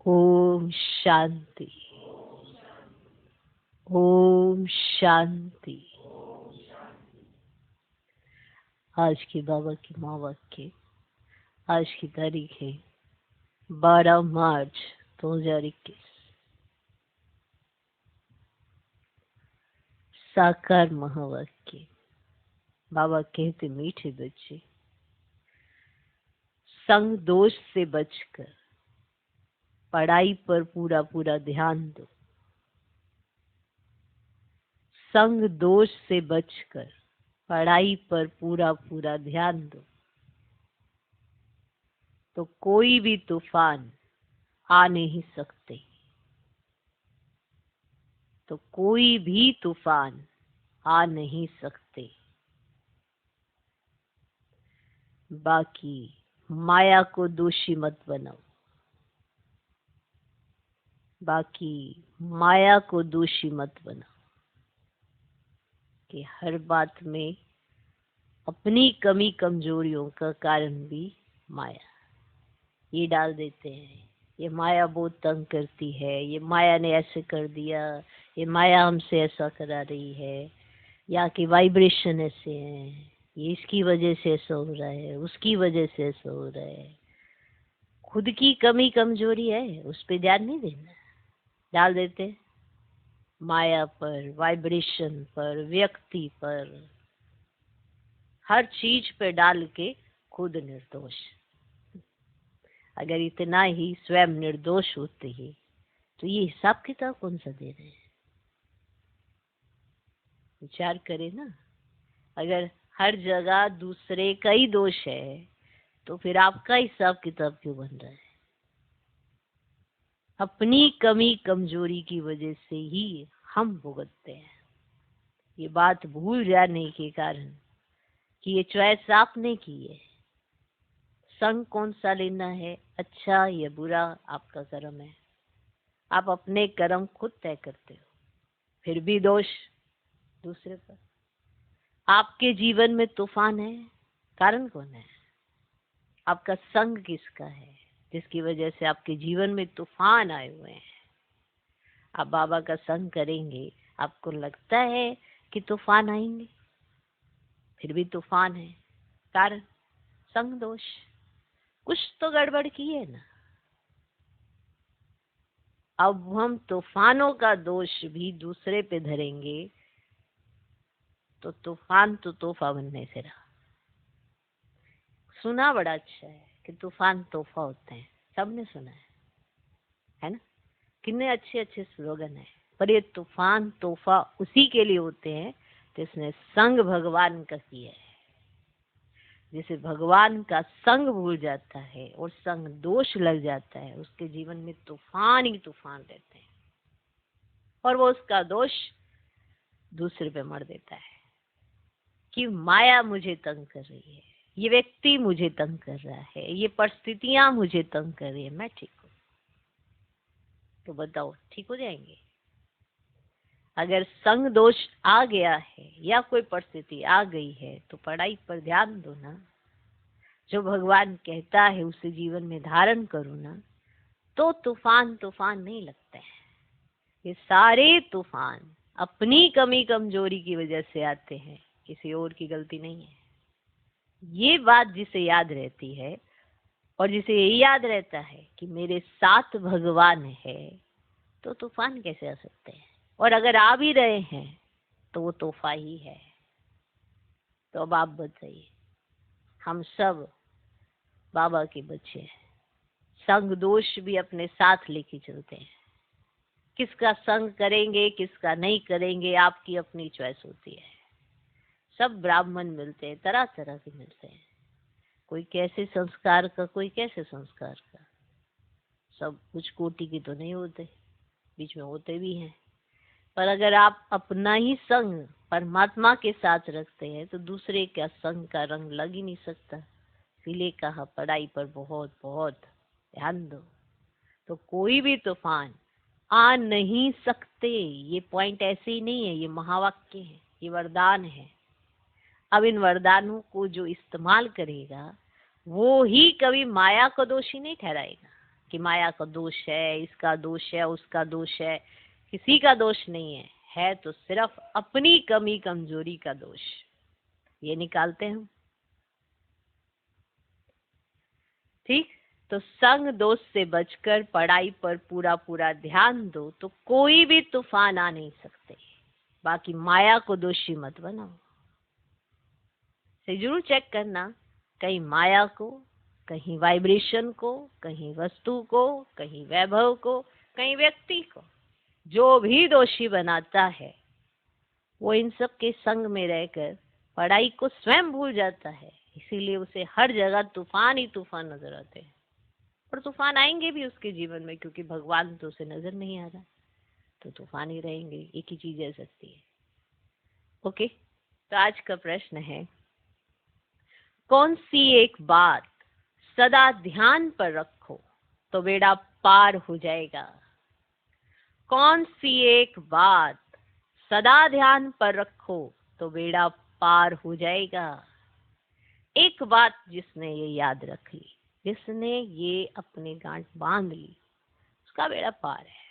ओम शांति। ओम शांति। आज की बाबा की माँ वाक्य। आज की तारीख है 12 मार्च 2021। साकार महावाक्य। बाबा कहते, मीठे बच्चे, संग दोष से बचकर पढ़ाई पर पूरा पूरा ध्यान दो। संग दोष से बचकर पढ़ाई पर पूरा पूरा ध्यान दो, तो कोई भी तूफान आ नहीं सकते। तो कोई भी तूफान आ नहीं सकते। बाकी माया को दोषी मत बनाओ। बाकी माया को दोषी मत बनाओ कि हर बात में अपनी कमी कमजोरियों का कारण भी माया ये डाल देते हैं। ये माया बहुत तंग करती है, ये माया ने ऐसे कर दिया, ये माया हमसे ऐसा करा रही है, या कि वाइब्रेशन ऐसे हैं, ये इसकी वजह से ऐसा हो रहा है, उसकी वजह से ऐसा हो रहा है। खुद की कमी कमजोरी है, उस पर ध्यान नहीं देना, डाल देते माया पर, वाइब्रेशन पर, व्यक्ति पर, हर चीज पर डाल के खुद निर्दोष। अगर इतना ही स्वयं निर्दोष होते ही तो ये हिसाब किताब कौन सा दे रहे हैं? विचार करें ना। अगर हर जगह दूसरे का ही दोष है तो फिर आपका हिसाब किताब क्यों बन रहा है? अपनी कमी कमजोरी की वजह से ही हम भुगतते हैं। ये बात भूल जाने के कारण कि ये चॉइस आपने की है। संग कौन सा लेना है, अच्छा या बुरा, आपका कर्म है। आप अपने कर्म खुद तय करते हो, फिर भी दोष दूसरे पर। आपके जीवन में तूफान है, कारण कौन है? आपका संग किसका है जिसकी वजह से आपके जीवन में तूफान आए हुए हैं? आप बाबा का संग करेंगे, आपको लगता है कि तूफान आएंगे, फिर भी तूफान है। कारण संग दोष। कुछ तो गड़बड़ की है ना। अब हम तूफानों का दोष भी दूसरे पे धरेंगे तो तूफान तो तोहफा बनने से रहा। सुना बड़ा अच्छा है कि तूफान तोहफा होते हैं, सबने सुना है ना? कितने अच्छे अच्छे स्लोगन है। पर ये तूफान तोहफा उसी के लिए होते हैं जिसने संग भगवान का किया है। जिसे भगवान का संग भूल जाता है और संग दोष लग जाता है, उसके जीवन में तूफान ही तूफान रहते हैं और वो उसका दोष दूसरे पे मर देता है कि माया मुझे तंग कर रही है, ये व्यक्ति मुझे तंग कर रहा है, ये परिस्थितियां मुझे तंग कर रही है, मैं ठीक हूँ। तो बताओ ठीक हो जाएंगे? अगर संग दोष आ गया है या कोई परिस्थिति आ गई है तो पढ़ाई पर ध्यान दो ना। जो भगवान कहता है उसे जीवन में धारण करो ना, तो तूफान तूफान नहीं लगते हैं। ये सारे तूफान अपनी कमी कमजोरी की वजह से आते हैं, किसी और की गलती नहीं है। ये बात जिसे याद रहती है और जिसे ये याद रहता है कि मेरे साथ भगवान है, तो तूफान कैसे आ सकते हैं? और अगर आ भी रहे हैं तो वो तोहफा ही है। तो अब आप बताइए, हम सब बाबा के बच्चे हैं, संग दोष भी अपने साथ लेके चलते हैं। किसका संग करेंगे किसका नहीं करेंगे आपकी अपनी चॉइस होती है। सब ब्राह्मण मिलते हैं, तरह तरह के मिलते हैं, कोई कैसे संस्कार का, कोई कैसे संस्कार का। सब कुछ कोटि के तो नहीं होते, बीच में होते भी हैं। पर अगर आप अपना ही संग परमात्मा के साथ रखते हैं तो दूसरे का संग का रंग लग ही नहीं सकता। इसीलिए कहा पढ़ाई पर बहुत बहुत ध्यान दो, तो कोई भी तूफान आ नहीं सकते। ये पॉइंट ऐसे ही नहीं है, ये महावाक्य है, ये वरदान है। अब इन वरदानों को जो इस्तेमाल करेगा वो ही कभी माया को दोषी नहीं ठहराएगा कि माया का दोष है, इसका दोष है, उसका दोष है। किसी का दोष नहीं है तो सिर्फ अपनी कमी कमजोरी का दोष। ये निकालते हैं हम। ठीक, तो संग दोष से बचकर पढ़ाई पर पूरा पूरा ध्यान दो तो कोई भी तूफान आ नहीं सकते। बाकी माया को दोषी मत बनाओ। से जरूर चेक करना, कहीं माया को, कहीं वाइब्रेशन को, कहीं वस्तु को, कहीं वैभव को, कहीं व्यक्ति को, जो भी दोषी बनाता है वो इन सब के संग में रहकर पढ़ाई को स्वयं भूल जाता है। इसीलिए उसे हर जगह तूफान ही तूफान नजर आते हैं। और तूफान आएंगे भी उसके जीवन में, क्योंकि भगवान तो उसे नजर नहीं आ रहा, तो तूफान ही रहेंगे। एक ही चीज रह सकती है। ओके, तो आज का प्रश्न है, कौन सी एक बात सदा ध्यान पर रखो तो बेड़ा पार हो जाएगा? कौन सी एक बात सदा ध्यान पर रखो तो बेड़ा पार हो जाएगा? एक बात जिसने ये याद रख ली, जिसने ये अपनी गांठ बांध ली, उसका बेड़ा पार है।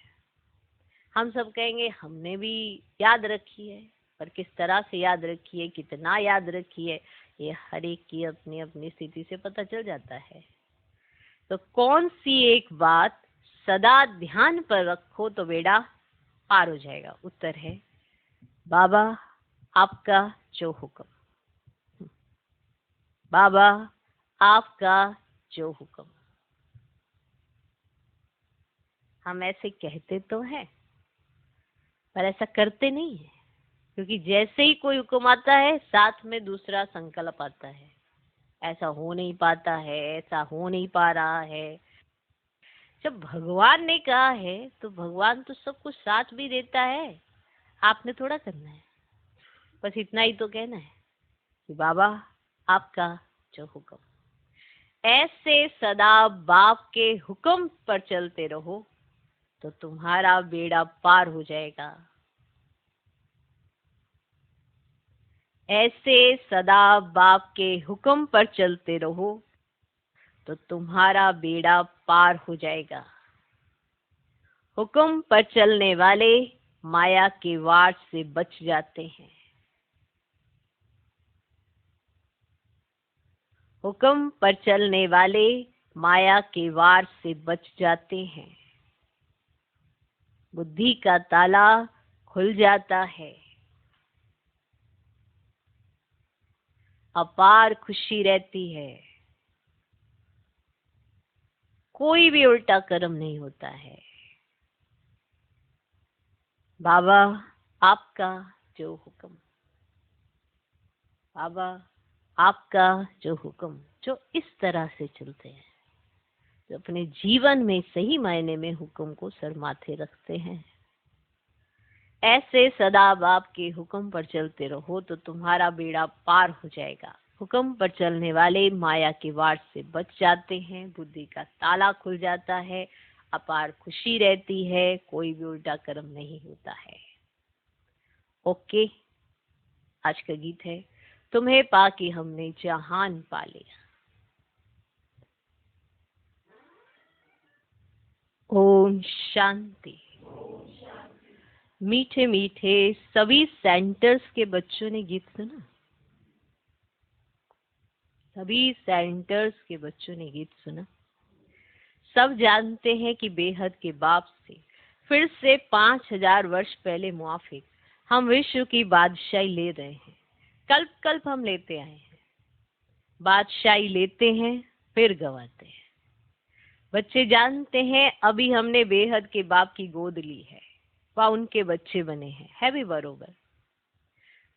हम सब कहेंगे हमने भी याद रखी है, पर किस तरह से याद रखी है, कितना याद रखी है, ये हर एक की अपनी अपनी स्थिति से पता चल जाता है। तो कौन सी एक बात सदा ध्यान पर रखो तो बेड़ा पार हो जाएगा? उत्तर है बाबा आपका जो हुक्म। बाबा आपका जो हुक्म। हम ऐसे कहते तो हैं पर ऐसा करते नहीं है, क्योंकि जैसे ही कोई हुक्म आता है साथ में दूसरा संकल्प आता है। ऐसा हो नहीं पाता है, ऐसा हो नहीं पा रहा है। जब भगवान ने कहा है तो भगवान तो सब कुछ साथ भी देता है, आपने थोड़ा करना है। बस इतना ही तो कहना है कि बाबा आपका जो हुक्म। ऐसे सदा बाप के हुक्म पर चलते रहो तो तुम्हारा बेड़ा पार हो जाएगा। ऐसे सदा बाप के हुक्म पर चलते रहो तो तुम्हारा बेड़ा पार हो जाएगा। हुक्म पर चलने वाले माया के वार से बच जाते हैं। हुक्म पर चलने वाले माया के वार से बच जाते हैं। बुद्धि का ताला खुल जाता है। अपार खुशी रहती है। कोई भी उल्टा कर्म नहीं होता है। बाबा आपका जो हुक्म। बाबा आपका जो हुक्म, जो इस तरह से चलते हैं, जो अपने जीवन में सही मायने में हुक्म को सर माथे रखते हैं। ऐसे सदा बाप के हुक्म पर चलते रहो तो तुम्हारा बेड़ा पार हो जाएगा। हुक्म पर चलने वाले माया के वार से बच जाते हैं। बुद्धि का ताला खुल जाता है। अपार खुशी रहती है। कोई भी उल्टा कर्म नहीं होता है। ओके, आज का गीत है, तुम्हें पाके हमने जहान पा लिया। ओम शांति। मीठे मीठे सभी सेंटर्स के बच्चों ने गीत सुना। सभी सेंटर्स के बच्चों ने गीत सुना। सब जानते हैं कि बेहद के बाप से फिर से 5000 वर्ष पहले मुआफिक हम विश्व की बादशाही ले रहे हैं। कल्प कल्प हम लेते आए हैं। बादशाही लेते हैं फिर गवाते हैं। बच्चे जानते हैं अभी हमने बेहद के बाप की गोद ली है, वह उनके बच्चे बने हैं। है भी बरोबर।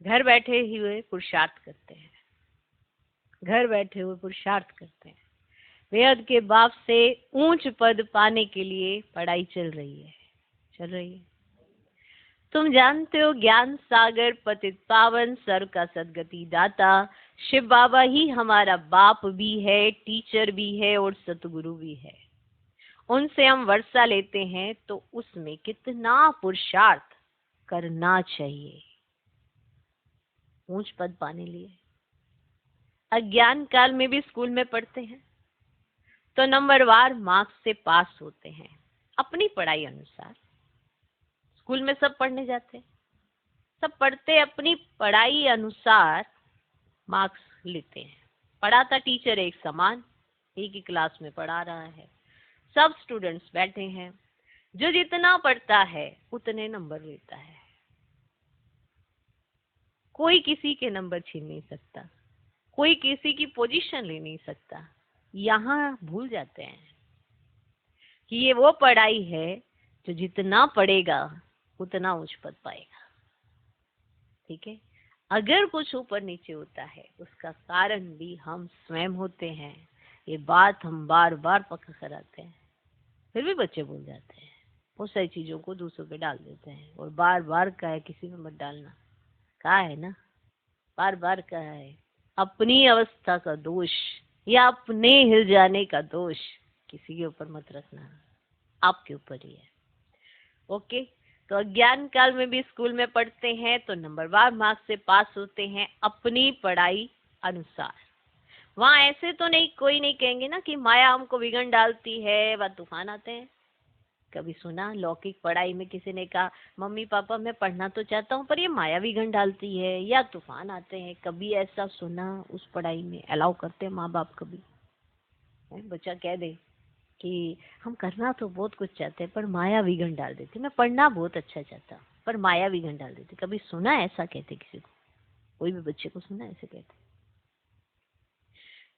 घर बैठे हुए पुरुषार्थ करते हैं। घर बैठे हुए पुरुषार्थ करते हैं। बेहद के बाप से ऊंच पद पाने के लिए पढ़ाई चल रही है। चल रही है। तुम जानते हो ज्ञान सागर पतित पावन सर्व का सदगति दाता शिव बाबा ही हमारा बाप भी है, टीचर भी है और सतगुरु भी है। उनसे हम वर्षा लेते हैं तो उसमें कितना पुरुषार्थ करना चाहिए ऊंच पद पाने लिए। अज्ञान काल में भी स्कूल में पढ़ते हैं, तो नंबरवार मार्क्स से पास होते हैं अपनी पढ़ाई अनुसार। स्कूल में सब पढ़ने जाते हैं, सब पढ़ते अपनी पढ़ाई अनुसार मार्क्स लेते हैं। पढ़ाता टीचर एक समान, एक ही क्लास में पढ़ा रहा है, सब स्टूडेंट्स बैठे हैं, जो जितना पढ़ता है उतने नंबर लेता है। कोई किसी के नंबर छीन नहीं सकता, कोई किसी की पोजीशन ले नहीं सकता। यहाँ भूल जाते हैं कि ये वो पढ़ाई है जो जितना पढ़ेगा उतना उच्च पद पाएगा। ठीक है, अगर कुछ ऊपर नीचे होता है उसका कारण भी हम स्वयं होते हैं। ये बात हम बार बार पक्का कराते हैं, फिर भी बच्चे भूल जाते हैं। बहुत सारी चीजों को दूसरों पे डाल देते हैं और बार बार कहा है किसी में मत डालना, कहा है ना, बार बार कहा है। अपनी अवस्था का दोष या अपने हिल जाने का दोष किसी के ऊपर मत रखना, आपके ऊपर ही है। ओके, तो अज्ञान काल में भी स्कूल में पढ़ते हैं तो नंबरवार मार्क्स से पास होते हैं अपनी पढ़ाई अनुसार। वहां ऐसे तो नहीं, कोई नहीं कहेंगे ना कि माया हमको विघन डालती है व तूफान आते हैं। कभी सुना लौकिक पढ़ाई में किसी ने कहा मम्मी पापा मैं पढ़ना तो चाहता हूँ पर ये माया विघन डालती है या तूफान आते हैं? कभी ऐसा सुना? उस पढ़ाई में अलाउ करते हैं माँ बाप? कभी बच्चा कह दे कि हम करना तो बहुत कुछ चाहते हैं पर माया विघन डाल देती, मैं पढ़ना बहुत अच्छा चाहता पर माया विघन डाल देती। कभी सुना ऐसा कहते किसी को? कोई भी बच्चे को सुना ऐसे कहते?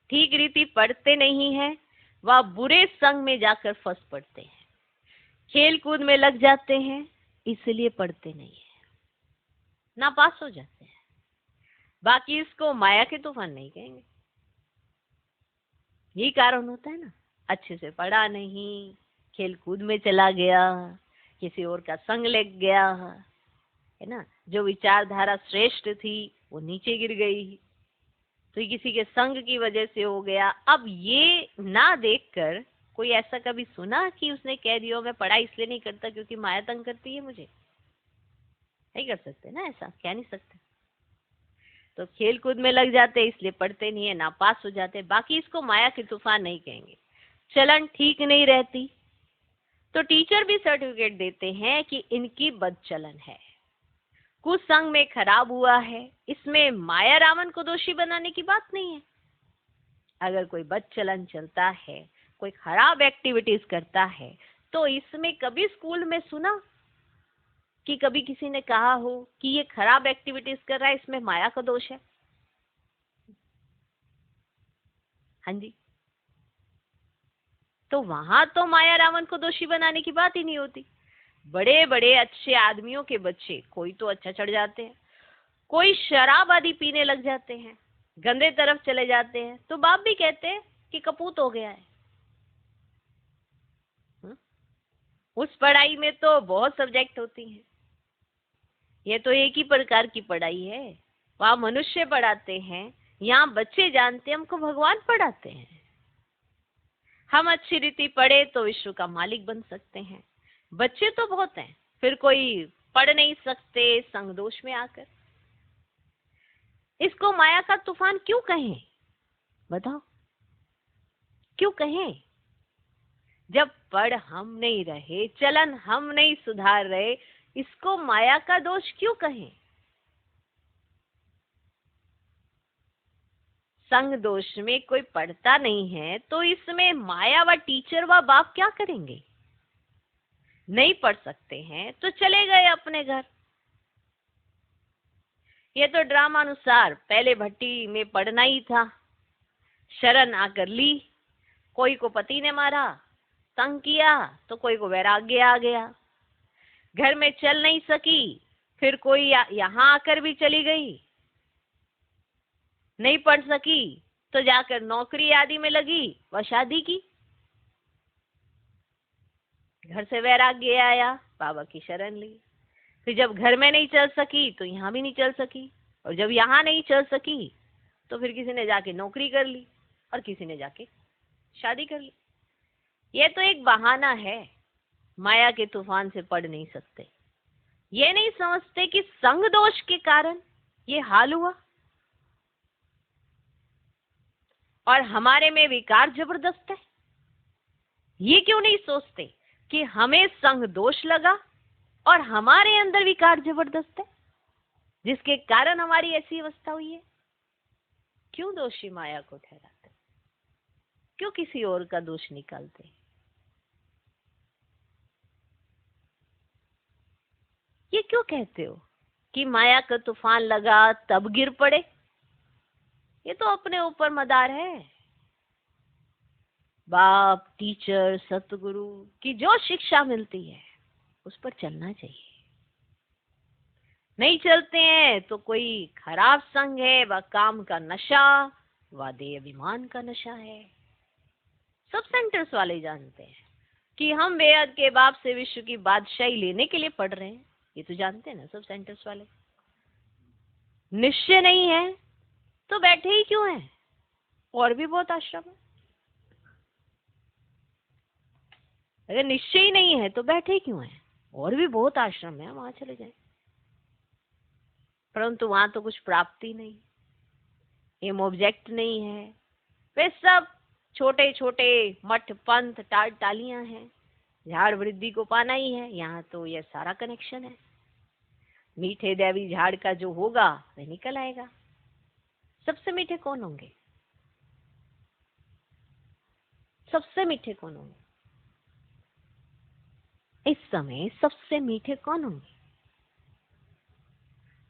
ठीक रीति पढ़ते नहीं है, वह बुरे संग में जाकर फंस पड़ते हैं। खेल कूद में लग जाते हैं इसलिए पढ़ते नहीं है, नापास हो जाते हैं। बाकी इसको माया के तूफान नहीं कहेंगे। यही कारण होता है ना, अच्छे से पढ़ा नहीं, खेल कूद में चला गया, किसी और का संग लग गया, है ना, जो विचारधारा श्रेष्ठ थी वो नीचे गिर गई, तो ये किसी के संग की वजह से हो गया। अब ये ना देखकर कोई ऐसा कभी सुना कि उसने कह दिया मैं पढ़ाई इसलिए नहीं करता क्योंकि माया तंग करती है मुझे? नहीं कर सकते ना, ऐसा कह नहीं सकते। तो खेल कूद में लग जाते इसलिए पढ़ते नहीं है, नापास हो जाते। बाकी इसको माया के तूफान नहीं कहेंगे। चलन ठीक नहीं रहती तो टीचर भी सर्टिफिकेट देते हैं कि इनकी बदचलन है, कुसंग में खराब हुआ है। इसमें माया रावण को दोषी बनाने की बात नहीं है। अगर कोई बदचलन चलता है, कोई खराब एक्टिविटीज करता है, तो इसमें कभी स्कूल में सुना कि कभी किसी ने कहा हो कि ये खराब एक्टिविटीज कर रहा है इसमें माया का दोष है? हाँ जी, तो वहां तो माया रावण को दोषी बनाने की बात ही नहीं होती। बड़े बड़े अच्छे आदमियों के बच्चे कोई तो अच्छा चढ़ जाते हैं, कोई शराब आदि पीने लग जाते हैं, गंदे तरफ चले जाते हैं, तो बाप भी कहते हैं कि कपूत हो गया है। उस पढ़ाई में तो बहुत सब्जेक्ट होती हैं, ये तो एक ही प्रकार की पढ़ाई है। वहां मनुष्य पढ़ाते हैं, यहाँ बच्चे जानते हैं हमको भगवान पढ़ाते हैं। हम अच्छी रीति पढ़े तो विश्व का मालिक बन सकते हैं। बच्चे तो बहुत हैं, फिर कोई पढ़ नहीं सकते संग दोष में आकर। इसको माया का तूफान क्यों कहें? बताओ क्यों कहें? जब पढ़ हम नहीं रहे, चलन हम नहीं सुधार रहे, इसको माया का दोष क्यों कहें? संग दोष में कोई पढ़ता नहीं है तो इसमें माया व टीचर व बाप क्या करेंगे? नहीं पढ़ सकते हैं तो चले गए अपने घर। ये तो ड्रामा अनुसार पहले भट्टी में पढ़ना ही था, शरण आकर ली, कोई को पति ने मारा, तंग किया, तो कोई को वैराग्य आ गया, घर में चल नहीं सकी, फिर कोई यहाँ आकर भी चली गई, नहीं पढ़ सकी तो जाकर नौकरी आदि में लगी व शादी की। घर से वैराग्य आया, बाबा की शरण ली, फिर जब घर में नहीं चल सकी तो यहाँ भी नहीं चल सकी, और जब यहाँ नहीं चल सकी तो फिर किसी ने जाके नौकरी कर ली और किसी ने जाके शादी कर ली। ये तो एक बहाना है, माया के तूफान से पढ़ नहीं सकते। ये नहीं समझते कि संग दोष के कारण ये हाल हुआ और हमारे में विकार जबरदस्त है। ये क्यों नहीं सोचते कि हमें संग दोष लगा और हमारे अंदर विकार जबरदस्त है जिसके कारण हमारी ऐसी अवस्था हुई है? क्यों दोषी माया को ठहराते? क्यों किसी और का दोष निकालते? ये क्यों कहते हो कि माया का तूफान लगा तब गिर पड़े? ये तो अपने ऊपर मदार है। बाप, टीचर, सतगुरु की जो शिक्षा मिलती है उस पर चलना चाहिए। नहीं चलते हैं तो कोई खराब संग है, व काम का नशा, व देह अभिमान का नशा है। सब सेंटर्स वाले जानते हैं कि हम बेहद के बाप से विश्व की बादशाही लेने के लिए पढ़ रहे हैं। ये तो जानते हैं ना सब सेंटर्स वाले। निश्चय नहीं है तो बैठे ही क्यों हैं? और भी बहुत आश्रम है। अगर निश्चय ही नहीं है तो बैठे क्यों हैं? और भी बहुत आश्रम है, वहां चले जाएं। परंतु वहां तो कुछ प्राप्ति नहीं, एम ऑब्जेक्ट नहीं है। वे सब छोटे छोटे मठ पंथ टालियां हैं। झाड़ वृद्धि को पाना ही है। यहाँ तो यह सारा कनेक्शन है। मीठे देवी झाड़ का जो होगा वह निकल आएगा। सबसे मीठे कौन होंगे? सबसे मीठे कौन होंगे इस समय? सबसे मीठे कौन होंगे?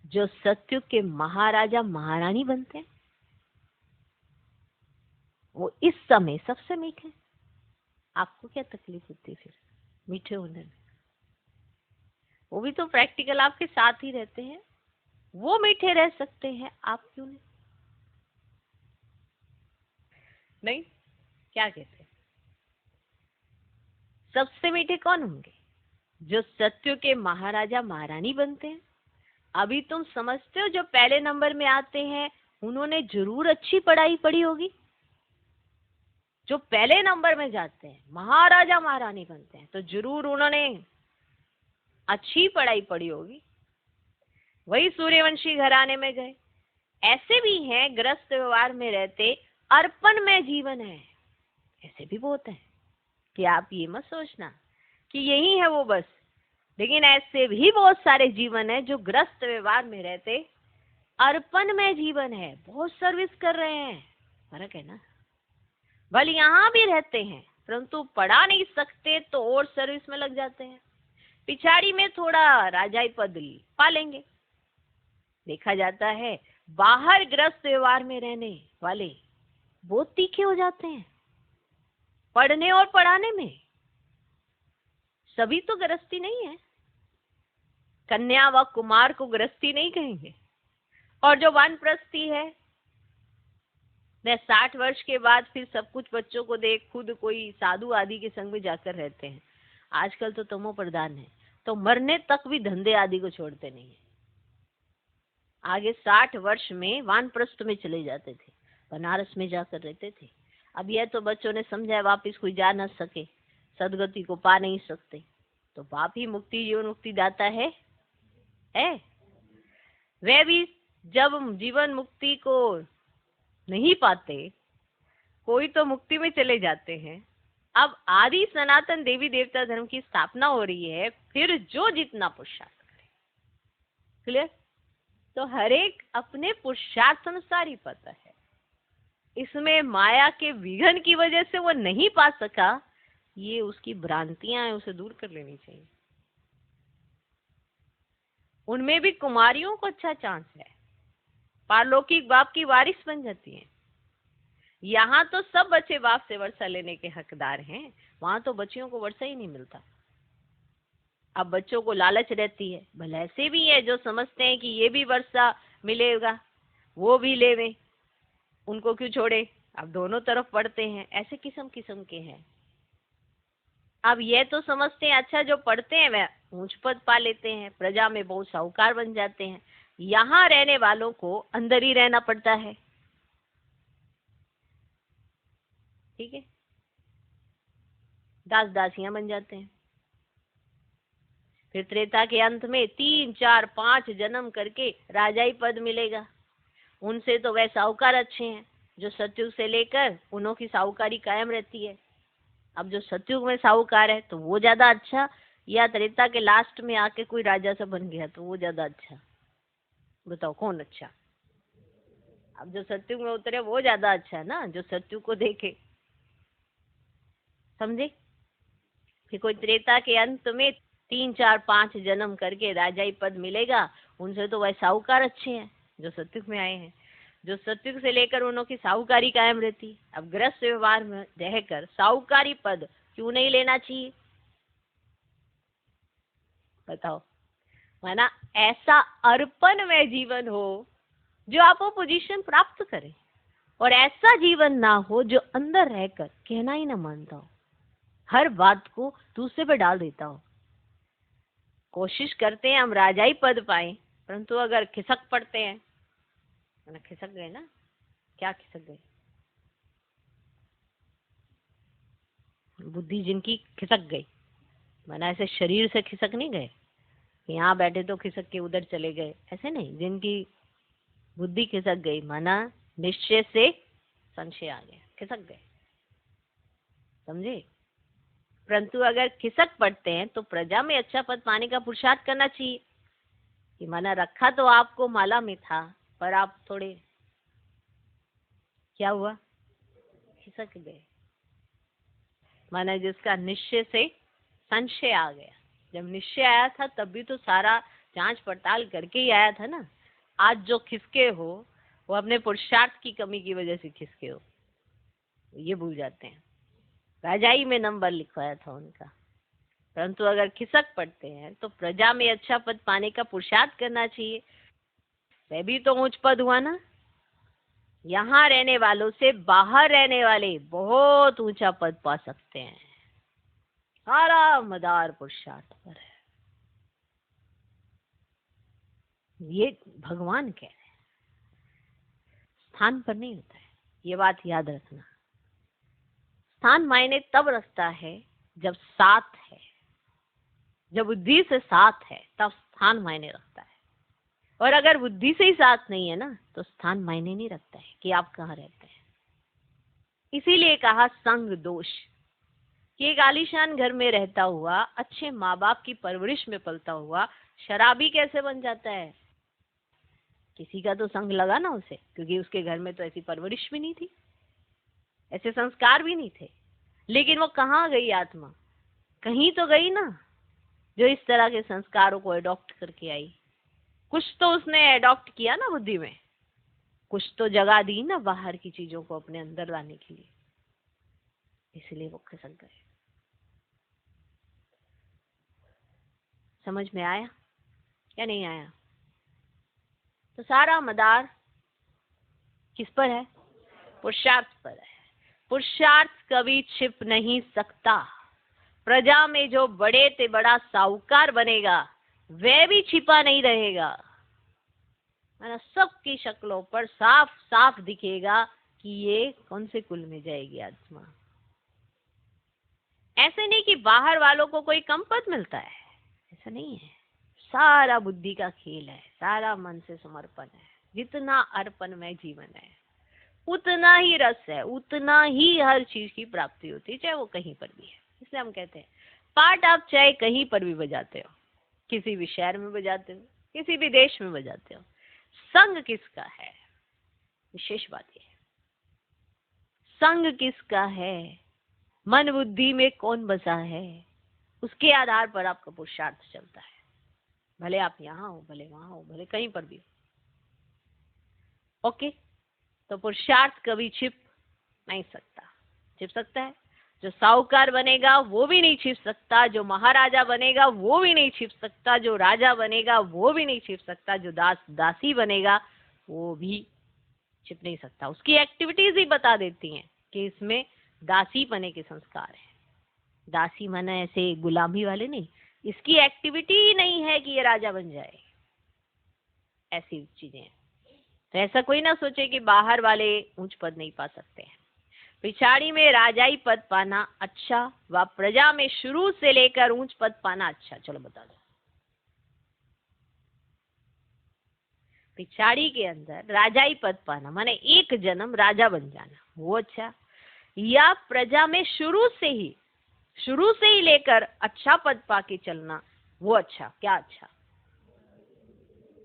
जो सत्युग के महाराजा महारानी बनते हैं, वो इस समय सबसे मीठे। आपको क्या तकलीफ होती है फिर मीठे होने में? वो भी तो प्रैक्टिकल आपके साथ ही रहते हैं। वो मीठे रह सकते हैं, आप क्यों नहीं? नहीं, क्या कहते हैं? सबसे मीठे कौन होंगे? जो सत्युग के महाराजा महारानी बनते हैं। अभी तुम समझते हो जो पहले नंबर में आते हैं उन्होंने जरूर अच्छी पढ़ाई पढ़ी होगी। जो पहले नंबर में जाते हैं महाराजा महारानी बनते हैं तो जरूर उन्होंने अच्छी पढ़ाई पढ़ी होगी। वही सूर्यवंशी घराने में गए। ऐसे भी हैं ग्रस्त व्यवहार में रहते अर्पण में जीवन है। ऐसे भी बहुत है कि आप ये मत सोचना कि यही है वो बस। लेकिन ऐसे भी बहुत सारे जीवन है जो ग्रस्त व्यवहार में रहते अर्पण में जीवन है। बहुत सर्विस कर रहे हैं। फर्क है ना। भले यहाँ भी रहते हैं परंतु पढ़ा नहीं सकते तो और सर्विस में लग जाते हैं। पिछाड़ी में थोड़ा राजाई पद पा लेंगे। देखा जाता है बाहर ग्रस्त व्यवहार में रहने वाले बहुत तीखे हो जाते हैं पढ़ने और पढ़ाने में। सभी तो गृहस्थी नहीं है। कन्या व कुमार को गृहस्थी नहीं कहेंगे। और जो वानप्रस्थी है वह 60 वर्ष के बाद फिर सब कुछ बच्चों को देख खुद कोई साधु आदि के संग में जाकर रहते हैं। आजकल तो तमो प्रधान है तो मरने तक भी धंधे आदि को छोड़ते नहीं है। आगे 60 वर्ष में वानप्रस्थ में चले जाते थे, बनारस में जाकर रहते थे। अब यह तो बच्चों ने समझा वापिस कोई जा न सके, सदगति को पा नहीं सकते, तो बाप ही मुक्ति जीवन मुक्ति दाता है। वे भी जब जीवन मुक्ति को नहीं पाते कोई तो मुक्ति में चले जाते हैं। अब आदि सनातन देवी देवता धर्म की स्थापना हो रही है, फिर जो जितना पुरुषार्थ करे। क्लियर? तो हर एक अपने पुरुषार्थ अनुसार ही पता है। इसमें माया के विघन की वजह से वो नहीं पा सका, ये उसकी भ्रांतियां हैं, उसे दूर कर लेनी चाहिए। उनमें भी कुमारियों को अच्छा चांस है, पारलौकिक बाप की वारिस बन जाती है। यहाँ तो सब बच्चे बाप से वर्षा लेने के हकदार हैं, वहां तो बच्चियों को वर्षा ही नहीं मिलता। अब बच्चों को लालच रहती है, भले ऐसे भी है जो समझते हैं कि ये भी वर्षा मिलेगा वो भी लेवे, उनको क्यों छोड़े। अब दोनों तरफ पढ़ते हैं, ऐसे किस्म किस्म के हैं। अब ये तो समझते हैं अच्छा जो पढ़ते हैं वह ऊंच पद पा लेते हैं, प्रजा में बहुत साहूकार बन जाते हैं। यहाँ रहने वालों को अंदर ही रहना पड़ता है। ठीक है, दास दासियां बन जाते हैं। फिर त्रेता के अंत में 3, 4, 5 जन्म करके राजाई पद मिलेगा। उनसे तो वह साहूकार अच्छे हैं जो सत्युग से लेकर उन्हों की साहूकारी कायम रहती है। अब जो सतयुग में साहूकार है तो वो ज्यादा अच्छा, या त्रेता के लास्ट में आके कोई राजा सा बन गया तो वो ज्यादा अच्छा? बताओ कौन अच्छा? अब जो सतयुग में उतरे वो ज्यादा अच्छा है ना, जो सतयुग को देखे। समझे? कि कोई त्रेता के अंत में 3 4 5 जन्म करके राजाई पद मिलेगा, उनसे तो वह साहूकार अच्छे हैं जो सतयुग में आए हैं। जो सतयुग से लेकर उन्हों की साहूकारी कायम रहती। अब गृहस्थ व्यवहार में रहकर साहूकारी पद क्यों नहीं लेना चाहिए? बताओ। माना ऐसा अर्पण में जीवन हो जो आप वो पोजीशन प्राप्त करें, और ऐसा जीवन ना हो जो अंदर रहकर कहना ही ना मानता हो, हर बात को दूसरे पे डाल देता हो। कोशिश करते हैं हम राजाई पद पाए, परंतु अगर खिसक पड़ते हैं, ना खिसक गए ना, क्या खिसक गए? बुद्धि जिनकी खिसक गई, माना ऐसे शरीर से खिसक नहीं गए, यहाँ बैठे तो खिसक के उधर चले गए, ऐसे नहीं। जिनकी बुद्धि खिसक गई, माना निश्चय से संशय आ गया, खिसक गए। समझे? परंतु अगर खिसक पड़ते हैं तो प्रजा में अच्छा पद पाने का पुरुषार्थ करना चाहिए। कि माना रखा तो आपको माला में था, पर आप थोड़े क्या हुआ, खिसक गए। माना जिसका निश्चय से संशय आ गया। जब निश्चय आया था तब भी तो सारा जांच पड़ताल करके ही आया था ना। आज जो खिसके हो वो अपने पुरुषार्थ की कमी की वजह से खिसके हो, ये भूल जाते हैं। राजाई में नंबर लिखवाया था उनका। परंतु अगर खिसक पड़ते हैं तो प्रजा में अच्छा पद पाने का पुरुषार्थ करना चाहिए। वह भी तो उच्च पद हुआ ना। यहाँ रहने वालों से बाहर रहने वाले बहुत ऊंचा पद पा सकते हैं। सारा मदार पुरुषार्थ पर है, ये भगवान कह रहे हैं, स्थान पर नहीं होता है। ये बात याद रखना। स्थान मायने तब रखता है जब साथ है, जब बुद्धि से साथ है तब स्थान मायने रखता है। और अगर बुद्धि से ही साथ नहीं है ना तो स्थान मायने नहीं रखता है कि आप कहाँ रहते हैं। इसीलिए कहा संग दोष, कि एक आलीशान घर में रहता हुआ, अच्छे माँ बाप की परवरिश में पलता हुआ शराबी कैसे बन जाता है? किसी का तो संग लगा ना उसे, क्योंकि उसके घर में तो ऐसी परवरिश भी नहीं थी, ऐसे संस्कार भी नहीं थे। लेकिन वो कहाँ गई आत्मा? कहीं तो गई ना, जो इस तरह के संस्कारों को अडॉप्ट करके आई। कुछ तो उसने अडॉप्ट किया ना बुद्धि में, कुछ तो जगह दी ना बाहर की चीजों को अपने अंदर लाने के लिए, इसलिए वो खिसक गए। समझ में आया या नहीं आया? तो सारा मदार किस पर है? पुरुषार्थ पर है। पुरुषार्थ कभी छिप नहीं सकता। प्रजा में जो बड़े से बड़ा साहूकार बनेगा वह भी छिपा नहीं रहेगा। सबकी शक्लों पर साफ साफ दिखेगा कि ये कौन से कुल में जाएगी आत्मा। ऐसे नहीं कि बाहर वालों को कोई कम पद मिलता है, ऐसा नहीं है। सारा बुद्धि का खेल है, सारा मन से समर्पण है। जितना अर्पण में जीवन है उतना ही रस है, उतना ही हर चीज की प्राप्ति होती है, चाहे वो कहीं पर भी है। इसलिए हम कहते हैं पाठ आप चाहे कहीं पर भी बजाते हो, किसी भी शहर में बजाते हो, किसी भी देश में बजाते हो, संग किसका है? विशेष बात यह है, संग किसका है, मन बुद्धि में कौन बसा है, उसके आधार पर आपका पुरुषार्थ चलता है। भले आप यहाँ हो, भले वहां हो, भले कहीं पर भी हो। ओके, तो पुरुषार्थ कभी छिप नहीं सकता। छिप सकता है? जो साहूकार बनेगा वो भी नहीं छिप सकता, जो महाराजा बनेगा वो भी नहीं छिप सकता, जो राजा बनेगा वो भी नहीं छिप सकता, जो दास दासी बनेगा वो भी छिप नहीं सकता। उसकी एक्टिविटीज ही बता देती हैं कि इसमें दासी बने के संस्कार है। दासी माने ऐसे गुलामी वाले नहीं, इसकी एक्टिविटी ही नहीं है कि ये राजा बन जाए, ऐसी चीजें हैं। तो ऐसा कोई ना सोचे कि बाहर वाले ऊंच पद नहीं पा सकते हैं। पिछाड़ी में राजाई पद पाना अच्छा व प्रजा में शुरू से लेकर ऊंच पद पाना अच्छा? चलो बता दो। पिछाड़ी के अंदर राजाई पद पाना माने एक जन्म राजा बन जाना वो अच्छा, या प्रजा में शुरू से ही शुरू से ही लेकर अच्छा पद पाके चलना, वो अच्छा। क्या अच्छा?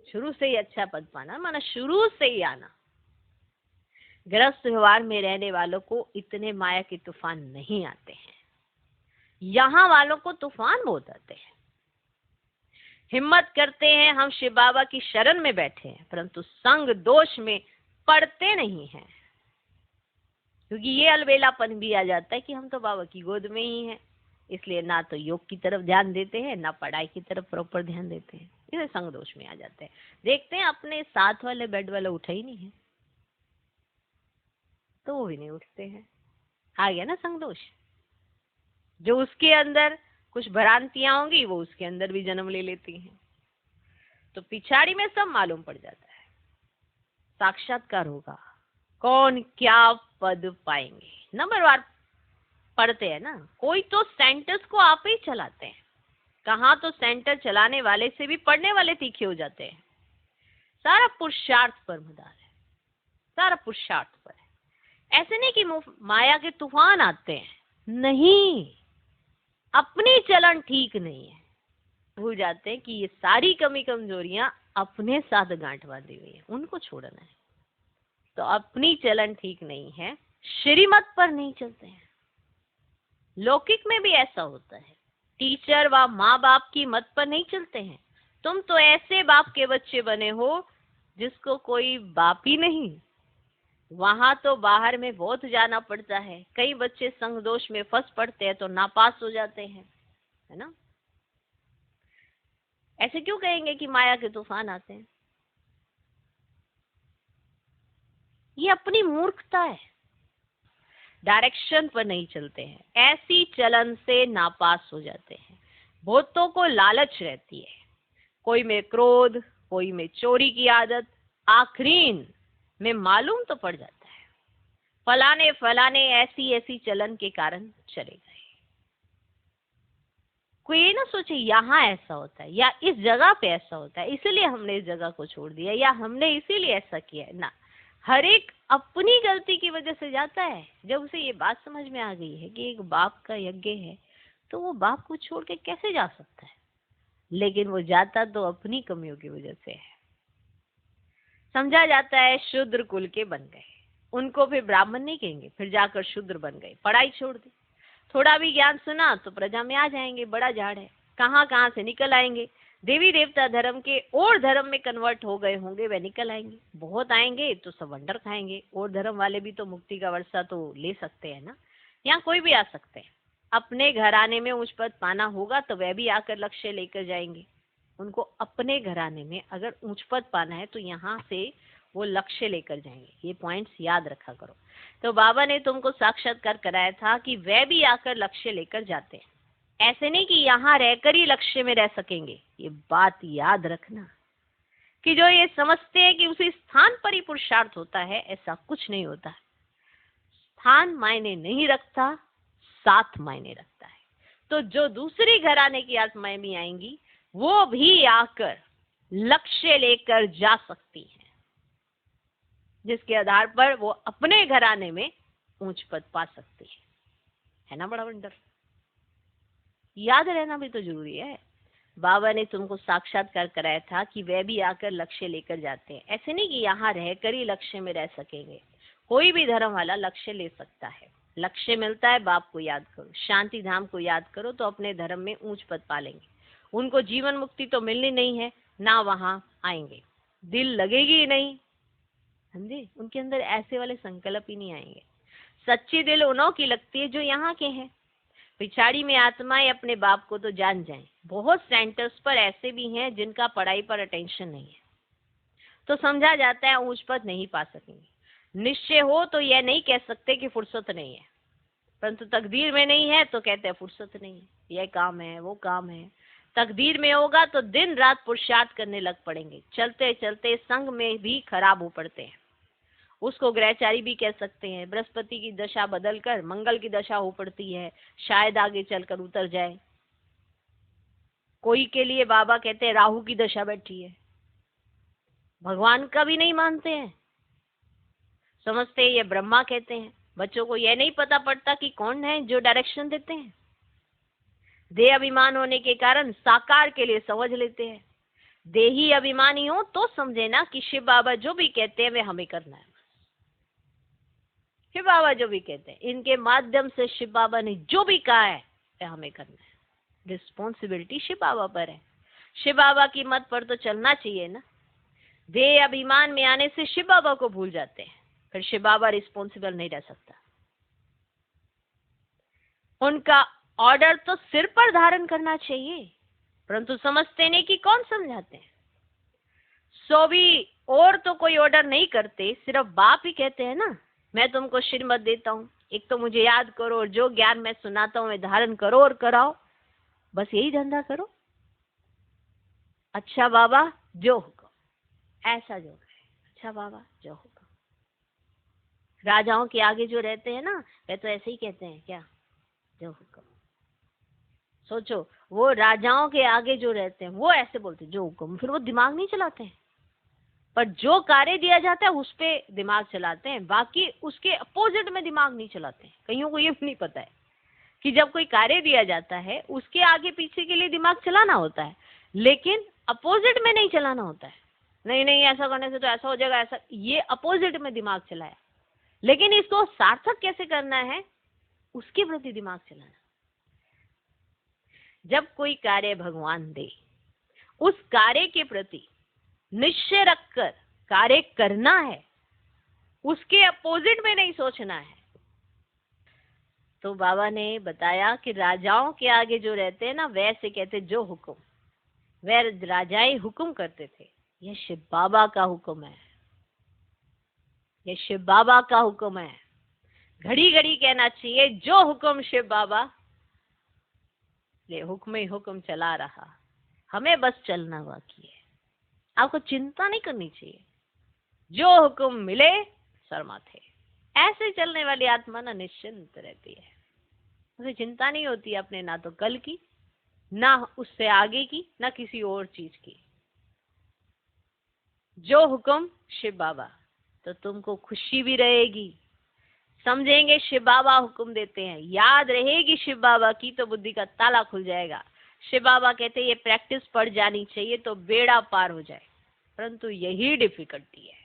शुरू से ही अच्छा पद पाना माना शुरू से ही आना। गृहस्थ व्यवहार में रहने वालों को इतने माया के तूफान नहीं आते हैं, यहाँ वालों को तूफान बहुत आते हैं। हिम्मत करते हैं, हम शिव बाबा की शरण में बैठे हैं, परंतु संग दोष में पड़ते नहीं हैं, क्योंकि ये अलबेलापन भी आ जाता है कि हम तो बाबा की गोद में ही हैं, इसलिए ना तो योग की तरफ ध्यान देते हैं, ना पढ़ाई की तरफ प्रॉपर ध्यान देते हैं, इसे संग दोष में आ जाते हैं। देखते हैं अपने साथ वाले बेड वाला उठा ही नहीं है, तो वो भी नहीं उठते हैं, आ गया ना संग दोष। जो उसके अंदर कुछ भ्रांतियां होंगी वो उसके अंदर भी जन्म ले लेती हैं, तो पिछाड़ी में सब मालूम पड़ जाता है। साक्षात्कार होगा, कौन क्या पद पाएंगे, नंबरवार पढ़ते हैं ना। कोई तो सेंटर्स को आप ही चलाते हैं, कहाँ तो सेंटर चलाने वाले से भी पढ़ने वाले तीखे हो जाते हैं। सारा पुरुषार्थ पर मदार है, सारा पुरुषार्थ पर है। ऐसे नहीं कि माया के तूफान आते हैं, नहीं, अपनी चलन ठीक नहीं है, भूल जाते हैं कि ये सारी कमी कमजोरियां अपने साथ गांठ बांधी हुई है, उनको छोड़ना है। तो अपनी चलन ठीक नहीं है, श्रीमत पर नहीं चलते हैं। लौकिक में भी ऐसा होता है, टीचर व माँ बाप की मत पर नहीं चलते हैं। तुम तो ऐसे बाप के बच्चे बने हो जिसको कोई बाप ही नहीं, वहां तो बाहर में बहुत जाना पड़ता है। कई बच्चे संग दोष में फंस पड़ते हैं तो नापास हो जाते हैं, है ना। ऐसे क्यों कहेंगे कि माया के तूफान आते हैं? ये अपनी मूर्खता है, डायरेक्शन पर नहीं चलते हैं, ऐसी चलन से नापास हो जाते हैं। बहुतों को लालच रहती है, कोई में क्रोध, कोई में चोरी की आदत, आखिरीन में मालूम तो पड़ जाता है फलाने फलाने ऐसी ऐसी चलन के कारण चले गए। कोई ये ना सोचे यहाँ ऐसा होता है या इस जगह पे ऐसा होता है इसलिए हमने इस जगह को छोड़ दिया या हमने इसीलिए ऐसा किया है, ना। हर एक अपनी गलती की वजह से जाता है। जब उसे ये बात समझ में आ गई है कि एक बाप का यज्ञ है, तो वो बाप को छोड़ के कैसे जा सकता है, लेकिन वो जाता तो अपनी कमियों की वजह से है। समझा जाता है शूद्र कुल के बन गए, उनको फिर ब्राह्मण नहीं कहेंगे, फिर जाकर शूद्र बन गए, पढ़ाई छोड़ दी, थोड़ा भी ज्ञान सुना तो प्रजा में आ जाएंगे, बड़ा झाड़ है, कहाँ कहाँ से निकल आएंगे। देवी देवता धर्म के और धर्म में कन्वर्ट हो गए होंगे, वे निकल आएंगे, बहुत आएंगे तो सब वंडर खाएंगे। और धर्म वाले भी तो मुक्ति का वर्षा तो ले सकते हैं ना, यहाँ कोई भी आ सकते हैं। अपने घराने में उच्च पद पाना होगा तो वह भी आकर लक्ष्य लेकर जाएंगे। उनको अपने घराने में अगर ऊंच पद पाना है तो यहाँ से वो लक्ष्य लेकर जाएंगे। ये पॉइंट्स याद रखा करो। तो बाबा ने तुमको साक्षात्कार कराया था कि वह भी आकर लक्ष्य लेकर जाते हैं, ऐसे नहीं कि यहाँ रहकर ही लक्ष्य में रह सकेंगे। ये बात याद रखना कि जो ये समझते हैं कि उसी स्थान पर ही पुरुषार्थ होता है, ऐसा कुछ नहीं होता। स्थान मायने नहीं रखता, साथ मायने रखता है। तो जो दूसरी घराने की आत्माएं भी आएंगी वो भी आकर लक्ष्य लेकर जा सकती हैं, जिसके आधार पर वो अपने घराने में ऊंच पद पा सकती है ना। बड़ा वंडर याद रहना भी तो जरूरी है। बाबा ने तुमको साक्षात्कार कराया था कि वे भी आकर लक्ष्य लेकर जाते हैं, ऐसे नहीं कि यहाँ रहकर ही लक्ष्य में रह सकेंगे। कोई भी धर्म वाला लक्ष्य ले सकता है। लक्ष्य मिलता है, बाप को याद करो, शांति धाम को याद करो तो अपने धर्म में ऊंच पद पालेंगे। उनको जीवन मुक्ति तो मिलनी नहीं है, ना वहां आएंगे, दिल लगेगी ही नहीं, समझे। उनके अंदर ऐसे वाले संकल्प ही नहीं आएंगे। सच्ची दिल उन्हों की लगती है जो यहाँ के हैं। पिछाड़ी में आत्माएं अपने बाप को तो जान जाएं। बहुत सेंटर्स पर ऐसे भी हैं जिनका पढ़ाई पर अटेंशन नहीं है, तो समझा जाता है ऊंच पद नहीं पा सकेंगे। निश्चय हो तो यह नहीं कह सकते कि फुर्सत नहीं है, परंतु तकदीर में नहीं है तो कहते हैं फुर्सत नहीं है, यह काम है वो काम है। तकदीर में होगा तो दिन रात पुरुषार्थ करने लग पड़ेंगे, चलते चलते संग में भी खराब हो पड़ते हैं। उसको ग्रहचारी भी कह सकते हैं। बृहस्पति की दशा बदलकर मंगल की दशा हो पड़ती है, शायद आगे चलकर उतर जाए। कोई के लिए बाबा कहते हैं राहु की दशा बैठी है, भगवान का भी नहीं मानते हैं, समझते हैं ये ब्रह्मा कहते हैं। बच्चों को यह नहीं पता पड़ता कि कौन है जो डायरेक्शन देते हैं। देह अभिमान होने के कारण साकार के लिए समझ लेते हैं। देही अभिमानी हो तो समझे ना कि शिव बाबा जो भी कहते हैं वे हमें करना है। शिव बाबा जो भी कहते हैं, इनके माध्यम से शिव बाबा ने जो भी कहा है वह हमें करना है। रिस्पॉन्सिबिलिटी शिव बाबा पर है। शिव बाबा की मत पर तो चलना चाहिए ना। देह अभिमान में आने से शिव बाबा को भूल जाते हैं, फिर शिव बाबा रिस्पॉन्सिबल नहीं रह सकता। उनका ऑर्डर तो सिर पर धारण करना चाहिए, परंतु समझते नहीं कि कौन समझाते हैं। सो भी और तो कोई ऑर्डर नहीं करते, सिर्फ बाप ही कहते हैं ना, मैं तुमको श्रीमत देता हूँ, एक तो मुझे याद करो और जो ज्ञान मैं सुनाता हूँ धारण करो और कराओ, बस यही धंधा करो। अच्छा बाबा जो हुक्म, ऐसा जो है, अच्छा बाबा जो हुक्म। राजाओं के आगे जो रहते हैं ना, वे तो ऐसे ही कहते हैं क्या, जो हुक्म। सोचो, वो राजाओं के आगे जो रहते हैं वो ऐसे बोलते हैं जो हुक्म, फिर वो दिमाग नहीं चलाते हैं, पर जो कार्य दिया जाता है उस पे दिमाग चलाते हैं, बाकी उसके अपोजिट में दिमाग नहीं चलाते हैं। कईयों को ये भी नहीं पता है कि जब कोई कार्य दिया जाता है उसके आगे पीछे के लिए दिमाग चलाना होता है, लेकिन अपोजिट में नहीं चलाना होता है। नहीं नहीं ऐसा करने से तो ऐसा हो जाएगा, ऐसा, ये अपोजिट में दिमाग चलाया, लेकिन इसको सार्थक कैसे करना है उसके प्रति दिमाग चलाना। जब कोई कार्य भगवान दे, उस कार्य के प्रति निश्चय रखकर कार्य करना है, उसके अपोजिट में नहीं सोचना है। तो बाबा ने बताया कि राजाओं के आगे जो रहते हैं ना, वैसे कहते जो हुक्म, वह राजाएं हुक्म करते थे, यह शिव बाबा का हुक्म है, यह शिव बाबा का हुक्म है। घड़ी घड़ी कहना चाहिए जो हुक्म शिव बाबा, ये हुक्म ही हुक्म चला रहा, हमें बस चलना बाकी है। आपको चिंता नहीं करनी चाहिए, जो हुक्म मिले सर माथे। ऐसे चलने वाली आत्मा ना निश्चिंत रहती है, उसे चिंता नहीं होती अपने ना तो कल की, ना उससे आगे की, ना किसी और चीज की। जो हुक्म शिव बाबा, तो तुमको खुशी भी रहेगी। समझेंगे शिव बाबा हुक्म देते हैं, याद रहेगी शिव बाबा की, तो बुद्धि का ताला खुल जाएगा। शिव बाबा कहते हैं ये प्रैक्टिस पड़ जानी चाहिए तो बेड़ा पार हो जाए, परंतु यही डिफिकल्टी है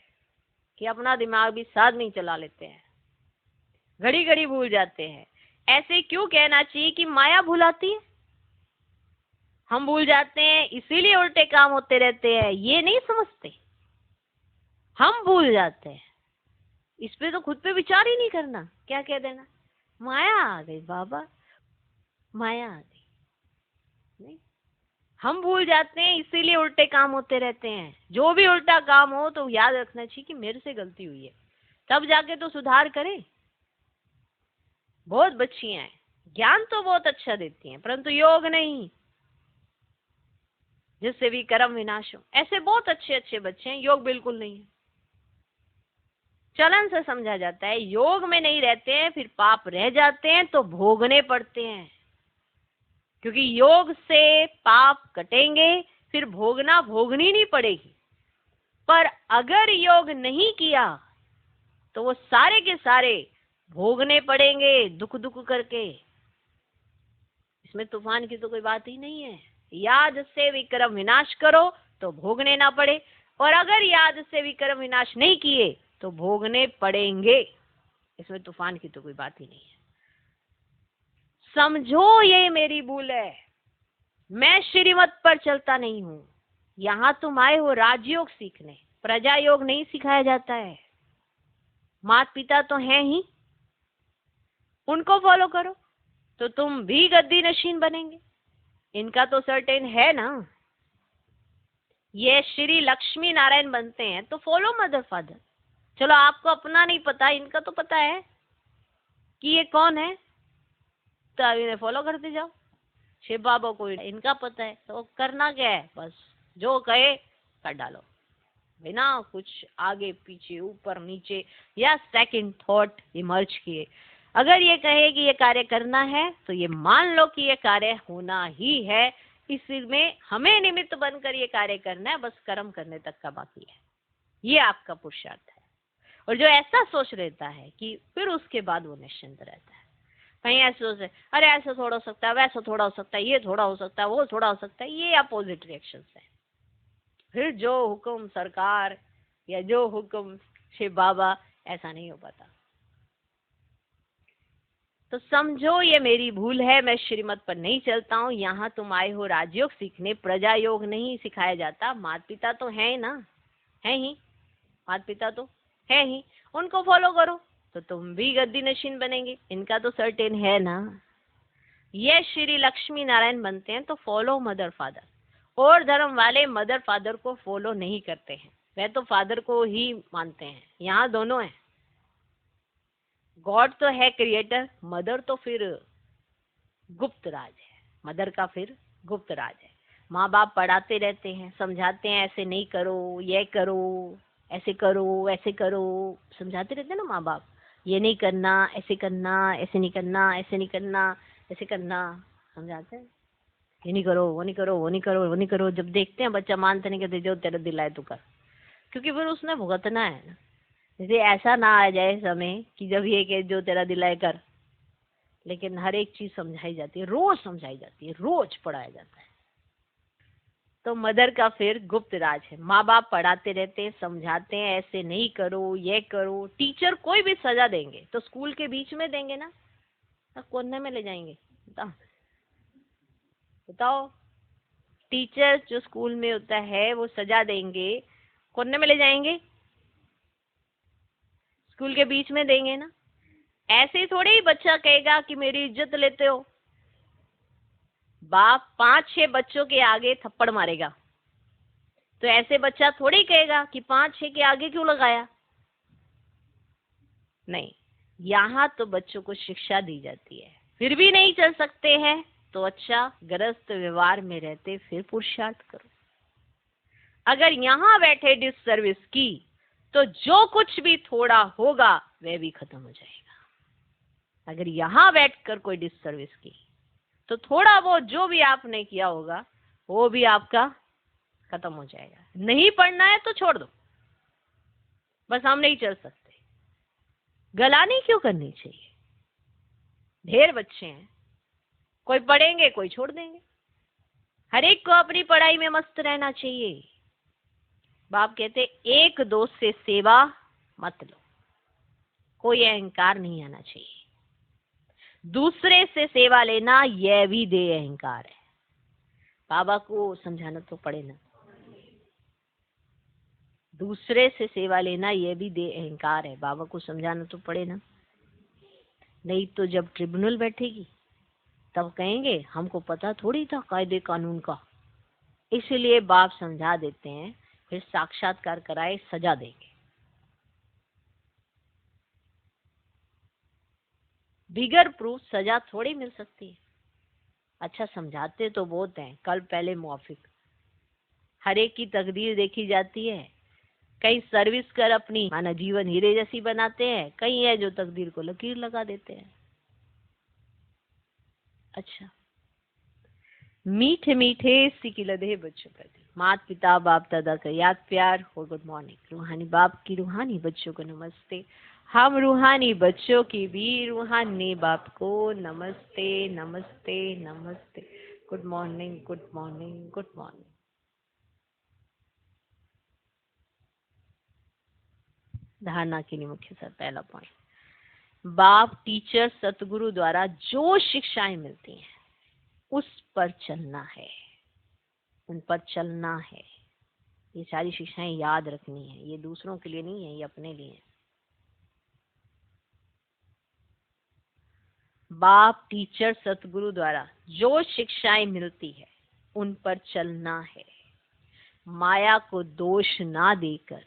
कि अपना दिमाग भी साथ नहीं चला लेते हैं, घड़ी घड़ी भूल जाते हैं। ऐसे क्यों कहना चाहिए कि माया भुलाती है? हम भूल जाते हैं इसीलिए उल्टे काम होते रहते हैं, ये नहीं समझते। हम भूल जाते हैं, इस पे तो खुद पे विचार ही नहीं करना, क्या कह देना माया आ गई बाबा, माया आ गई। नहीं, हम भूल जाते हैं इसीलिए उल्टे काम होते रहते हैं। जो भी उल्टा काम हो तो याद रखना चाहिए कि मेरे से गलती हुई है, तब जाके तो सुधार करें। बहुत बच्चियां हैं, ज्ञान तो बहुत अच्छा देती हैं, परंतु योग नहीं, जिससे भी कर्म विनाश हो। ऐसे बहुत अच्छे अच्छे बच्चे हैं, योग बिल्कुल नहीं है। चलन से समझा जाता है, योग में नहीं रहते हैं, फिर पाप रह जाते हैं तो भोगने पड़ते हैं, क्योंकि योग से पाप कटेंगे, फिर भोगनी नहीं पड़ेगी। पर अगर योग नहीं किया तो वो सारे के सारे भोगने पड़ेंगे, दुख दुख करके। इसमें तूफान की तो कोई बात ही नहीं है। याद से विक्रम विनाश करो तो भोगने ना पड़े, और अगर याद से विक्रम विनाश नहीं किए तो भोगने पड़ेंगे। इसमें तूफान की तो कोई बात ही नहीं है। समझो ये मेरी भूल है, मैं श्रीमत पर चलता नहीं हूं। यहां तुम आए हो राजयोग सीखने, प्रजा योग नहीं सिखाया जाता है। माता पिता तो हैं ही, उनको फॉलो करो तो तुम भी गद्दी नशीन बनेंगे। इनका तो सर्टेन है ना, ये श्री लक्ष्मी नारायण बनते हैं तो फॉलो मदर फादर। चलो आपको अपना नहीं पता, इनका तो पता है कि ये कौन है, तो अब इन्हें फॉलो करते जाओ। शिव बाबा को इनका पता है, तो करना क्या है, बस जो कहे कर डालो, बिना कुछ आगे पीछे ऊपर नीचे या सेकंड थॉट इमर्ज किए। अगर ये कहे कि ये कार्य करना है तो ये मान लो कि ये कार्य होना ही है, इसमें हमें निमित्त बनकर ये कार्य करना है, बस कर्म करने तक का बाकी है। ये आपका पुरुषार्थ है। और जो ऐसा सोच रहता है कि फिर उसके बाद वो निश्चिंत रहता है, कहीं ऐसे सोचते हैं, अरे ऐसा थोड़ा हो सकता है, वैसा थोड़ा हो सकता है, ये थोड़ा हो सकता है, वो थोड़ा हो सकता है, ये अपोजिट रिएक्शन है। फिर जो हुक्म सरकार या जो हुक्म शिव बाबा, ऐसा नहीं हो पाता। तो समझो ये मेरी भूल है, मैं श्रीमत पर नहीं चलता हूँ। यहाँ तुम आए हो राजयोग सीखने, प्रजा योग नहीं सिखाया जाता। माता पिता तो है ना, है ही, माता पिता तो है ही, उनको फॉलो करो तो तुम भी गद्दी नशीन बनेंगे। इनका तो सर्टेन है ना, ये श्री लक्ष्मी नारायण बनते हैं तो फॉलो मदर फादर। और धर्म वाले मदर फादर को फॉलो नहीं करते हैं, वे तो फादर को ही मानते हैं। यहाँ दोनों है, गॉड तो है क्रिएटर, मदर तो फिर गुप्त राज है, मदर का फिर गुप्त राज है। माँ बाप पढ़ाते रहते हैं, समझाते हैं, ऐसे नहीं करो, ये करो, ऐसे करो, ऐसे करो, समझाते रहते हैं ना माँ बाप, ये नहीं करना, ऐसे करना, ऐसे नहीं करना, ऐसे नहीं करना, ऐसे करना, समझाते हैं। ये नहीं करो, वो नहीं करो, वो नहीं करो, वो नहीं करो। जब देखते हैं बच्चा मानते नहीं, कहते जो तेरा दिल आए तू कर, क्योंकि फिर उसने भुगतना है ना। जैसे ऐसा ना आ जाए समय कि जब ये कहे जो तेरा दिल आए कर, लेकिन हर एक चीज समझाई जाती है, रोज समझाई जाती है, रोज पढ़ाया जाता है। तो मदर का फिर गुप्त राज है। माँ बाप पढ़ाते रहते हैं, समझाते हैं, ऐसे नहीं करो, ये करो। टीचर कोई भी सजा देंगे तो स्कूल के बीच में देंगे ना, कोने में ले जाएंगे? बताओ बताओ, टीचर जो स्कूल में होता है वो सजा देंगे, कोने में ले जाएंगे? स्कूल के बीच में देंगे ना। ऐसे ही थोड़ी ही बच्चा कहेगा कि मेरी इज्जत लेते हो। बाप 5-6 बच्चों के आगे थप्पड़ मारेगा तो ऐसे बच्चा थोड़ी कहेगा कि 5-6 के आगे क्यों लगाया। नहीं, यहाँ तो बच्चों को शिक्षा दी जाती है। फिर भी नहीं चल सकते हैं तो अच्छा, गृहस्थ व्यवहार में रहते फिर पुरुषार्थ करो। अगर यहाँ बैठे डिस सर्विस की तो जो कुछ भी थोड़ा होगा वह भी खत्म हो जाएगा। अगर यहाँ बैठकर कोई डिस सर्विस की तो थोड़ा वो जो भी आपने किया होगा वो भी आपका खत्म हो जाएगा। नहीं पढ़ना है तो छोड़ दो, बस हम नहीं चल सकते। गलानी क्यों करनी चाहिए? ढेर बच्चे हैं, कोई पढ़ेंगे कोई छोड़ देंगे। हर एक को अपनी पढ़ाई में मस्त रहना चाहिए। बाप कहते एक दोस्त से सेवा मत लो, कोई अहंकार नहीं आना चाहिए। दूसरे से सेवा लेना यह भी दे अहंकार है। बाबा को समझाना तो पड़े ना, दूसरे से सेवा लेना यह भी दे अहंकार है। बाबा को समझाना तो पड़े ना, नहीं तो जब ट्रिब्यूनल बैठेगी तब कहेंगे हमको पता थोड़ी था कायदे कानून का, इसलिए बाप समझा देते हैं, फिर साक्षात्कार कराए सजा देंगे। बिगर प्रूफ सजा थोड़ी मिल सकती है। अच्छा, समझाते तो बहुत हैं, कल पहले मुआफिक। हर एक की तकदीर देखी जाती है। कई सर्विस कर अपनी माना जीवन हीरे जैसी बनाते हैं, कई है जो तकदीर को लकीर लगा देते हैं। अच्छा, मीठे मीठे सिकिलधे बच्चों प्रति माता पिता बाप दादा का याद प्यार और गुड मॉर्निंग। रूहानी बाप की रूहानी बच्चों को नमस्ते। हम रूहानी बच्चों की भी रूहानी बाप को नमस्ते नमस्ते नमस्ते। Good morning good morning good morning. धारणा के लिए मुख्य सर पहला पॉइंट, बाप टीचर सतगुरु द्वारा जो शिक्षाएं मिलती हैं उस पर चलना है, उन पर चलना है। ये सारी शिक्षाएं याद रखनी है, ये दूसरों के लिए नहीं है, ये अपने लिए है। बाप टीचर सतगुरु द्वारा जो शिक्षाएं मिलती है उन पर चलना है। माया को दोष ना देकर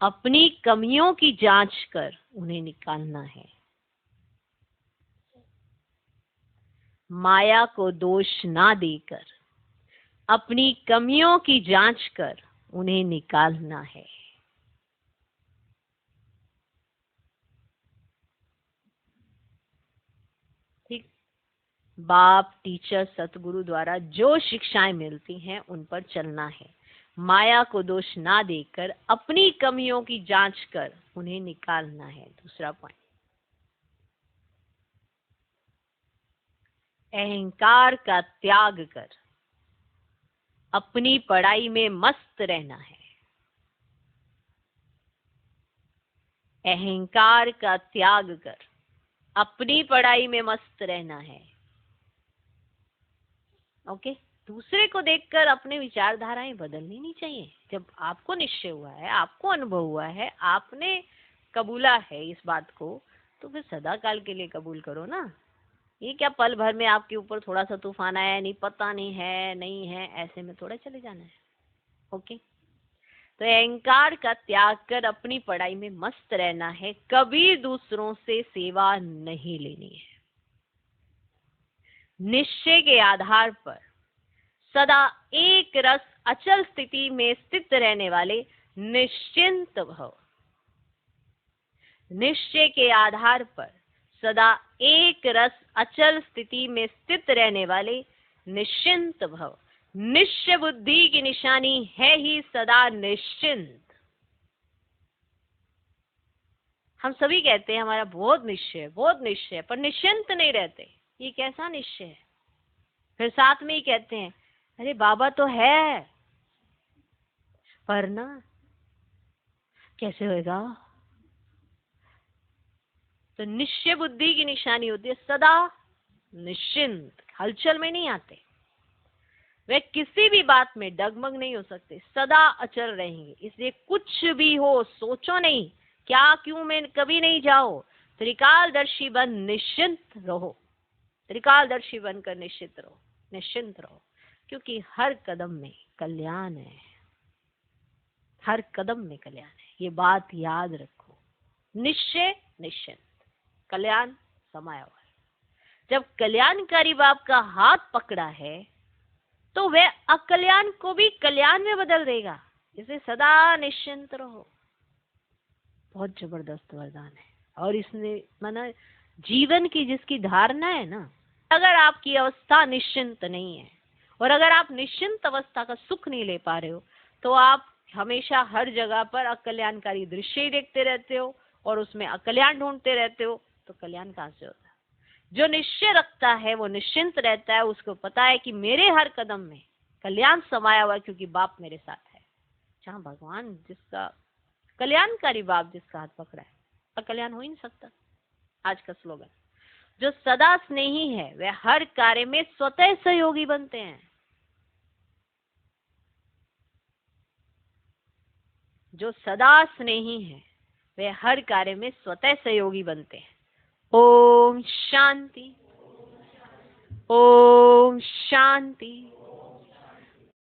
अपनी कमियों की जांच कर उन्हें निकालना है। माया को दोष ना देकर अपनी कमियों की जांच कर उन्हें निकालना है। ठीक, बाप टीचर सतगुरु द्वारा जो शिक्षाएं मिलती हैं उन पर चलना है। माया को दोष ना देकर अपनी कमियों की जांच कर उन्हें निकालना है। दूसरा पॉइंट, अहंकार का त्याग कर अपनी पढ़ाई में मस्त रहना है। अहंकार का त्याग कर अपनी पढ़ाई में मस्त रहना है। ओके, दूसरे को देखकर अपने विचारधाराएं बदलनी नहीं चाहिए। जब आपको निश्चय हुआ है, आपको अनुभव हुआ है, आपने कबूला है इस बात को, तो फिर सदा काल के लिए कबूल करो ना। ये क्या पल भर में आपके ऊपर थोड़ा सा तूफान आया, नहीं पता नहीं है, ऐसे में थोड़ा चले जाना है। ओके, तो अहंकार का त्याग कर अपनी पढ़ाई में मस्त रहना है, कभी दूसरों से सेवा नहीं लेनी है। निश्चय के आधार पर सदा एक रस अचल स्थिति में स्थित रहने वाले निश्चिंत भव। निश्चय के आधार पर सदा एक रस अचल स्थिति में स्थित रहने वाले निश्चिंत भव। निश्चय बुद्धि की निशानी है ही सदा निश्चिंत। हम सभी कहते हैं हमारा बहुत निश्चय है, पर निश्चिंत नहीं रहते। ये कैसा निश्चय है? फिर साथ में ही कहते हैं अरे बाबा तो है, पर ना कैसे होएगा? तो निश्चय बुद्धि की निशानी होती है सदा निश्चिंत, हलचल में नहीं आते। वे किसी भी बात में डगमग नहीं हो सकते, सदा अचल रहेंगे। इसलिए कुछ भी हो सोचो नहीं, क्या क्यों में कभी नहीं जाओ। त्रिकालदर्शी बन निश्चिंत रहो, त्रिकालदर्शी बनकर निश्चिंत रहो, क्योंकि हर कदम में कल्याण है, हर कदम में कल्याण है। ये बात याद रखो। निश्चय निश्चिंत, कल्याण समाया हुआ है। जब कल्याणकारी बाप का हाथ पकड़ा है तो वह अकल्याण को भी कल्याण में बदल देगा। इसे सदा निश्चिंत रहो। बहुत जबरदस्त वरदान है। और इसने माना जीवन की जिसकी धारणा है ना, अगर आपकी अवस्था निश्चिंत नहीं है और अगर आप निश्चिंत अवस्था का सुख नहीं ले पा रहे हो, तो आप हमेशा हर जगह पर अकल्याणकारी दृश्य ही देखते रहते हो और उसमें अकल्याण ढूंढते रहते हो, तो कल्याण कहां से होता है? जो निश्चय रखता है वो निश्चिंत रहता है। उसको पता है कि मेरे हर कदम में कल्याण समाया हुआ है, क्योंकि बाप मेरे साथ है। जहां भगवान जिसका कल्याणकारी बाप जिसका हाथ पकड़ा है, अकल्याण हो ही नहीं सकता। आज का स्लोगन, जो सदा स्नेही है वह हर कार्य में स्वतः सहयोगी बनते हैं। जो सदा स्नेही है वह हर कार्य में स्वतः सहयोगी बनते हैं। ओम शांति, ओम शांति।